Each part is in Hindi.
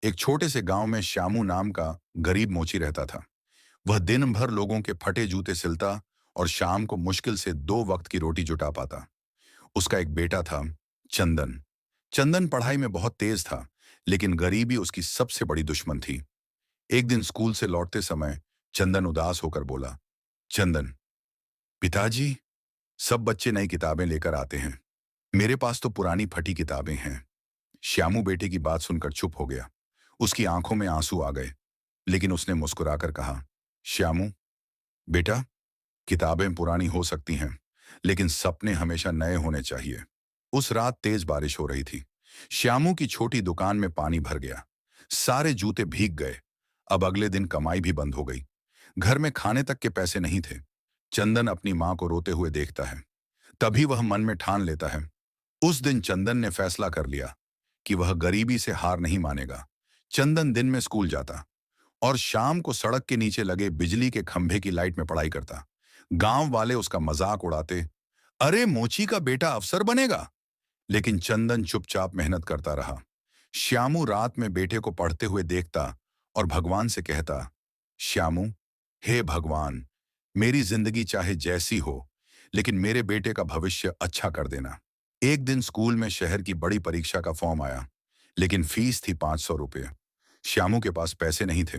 एक छोटे से गांव में श्यामू नाम का गरीब मोची रहता था। वह दिन भर लोगों के फटे जूते सिलता और शाम को मुश्किल से 2 वक्त की रोटी जुटा पाता। उसका एक बेटा था, चंदन। चंदन पढ़ाई में बहुत तेज था, लेकिन गरीबी उसकी सबसे बड़ी दुश्मन थी। एक दिन स्कूल से लौटते समय चंदन उदास होकर बोला, चंदन, पिताजी, सब बच्चे नई किताबें लेकर आते हैं, मेरे पास तो पुरानी फटी किताबें हैं। श्यामू बेटे की बात सुनकर चुप हो गया। उसकी आंखों में आंसू आ गए, लेकिन उसने मुस्कुराकर कहा, श्यामू बेटा, किताबें पुरानी हो सकती हैं, लेकिन सपने हमेशा नए होने चाहिए। उस रात तेज बारिश हो रही थी। श्यामू की छोटी दुकान में पानी भर गया। सारे जूते भीग गए। अब अगले दिन कमाई भी बंद हो गई। घर में खाने तक के पैसे नहीं थे। चंदन अपनी मां को रोते हुए देखता है। तभी वह मन में ठान लेता है। उस दिन चंदन ने फैसला कर लिया कि वह गरीबी से हार नहीं मानेगा। चंदन दिन में स्कूल जाता और शाम को सड़क के नीचे लगे बिजली के खंभे की लाइट में पढ़ाई करता। गांव वाले उसका मजाक उड़ाते, अरे मोची का बेटा अफसर बनेगा। लेकिन चंदन चुपचाप मेहनत करता रहा। श्यामू रात में बेटे को पढ़ते हुए देखता और भगवान से कहता, श्यामू, हे भगवान, मेरी जिंदगी चाहे जैसी हो, लेकिन मेरे बेटे का भविष्य अच्छा कर देना। एक दिन स्कूल में शहर की बड़ी परीक्षा का फॉर्म आया, लेकिन फीस थी 500 रुपये। श्यामू के पास पैसे नहीं थे।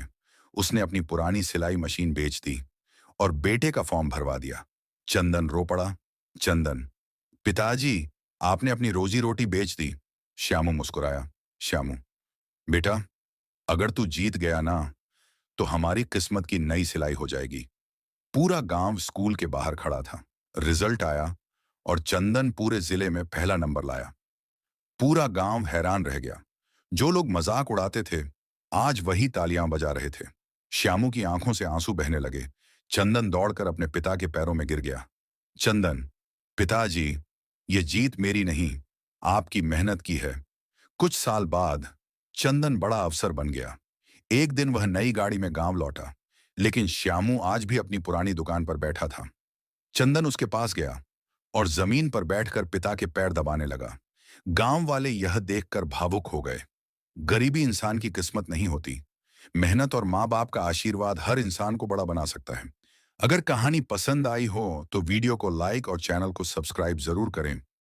उसने अपनी पुरानी सिलाई मशीन बेच दी और बेटे का फॉर्म भरवा दिया। चंदन रो पड़ा। चंदन, पिताजी, आपने अपनी रोजी रोटी बेच दी। श्यामू मुस्कुराया। श्यामू बेटा, अगर तू जीत गया ना, तो हमारी किस्मत की नई सिलाई हो जाएगी। पूरा गांव स्कूल के बाहर खड़ा था। रिजल्ट आया और चंदन पूरे जिले में पहला नंबर लाया। पूरा गांव हैरान रह गया। जो लोग मजाक उड़ाते थे, आज वही तालियां बजा रहे थे। श्यामू की आंखों से आंसू बहने लगे। चंदन दौड़कर अपने पिता के पैरों में गिर गया। चंदन, पिताजी, ये जीत मेरी नहीं, आपकी मेहनत की है। कुछ साल बाद चंदन बड़ा अफसर बन गया। एक दिन वह नई गाड़ी में गांव लौटा, लेकिन श्यामू आज भी अपनी पुरानी दुकान पर बैठा था। चंदन उसके पास गया और जमीन पर बैठकर पिता के पैर दबाने लगा। गांव वाले यह देखकर भावुक हो गए। गरीबी इंसान की किस्मत नहीं होती। मेहनत और माँ बाप का आशीर्वाद हर इंसान को बड़ा बना सकता है। अगर कहानी पसंद आई हो तो वीडियो को लाइक और चैनल को सब्सक्राइब जरूर करें।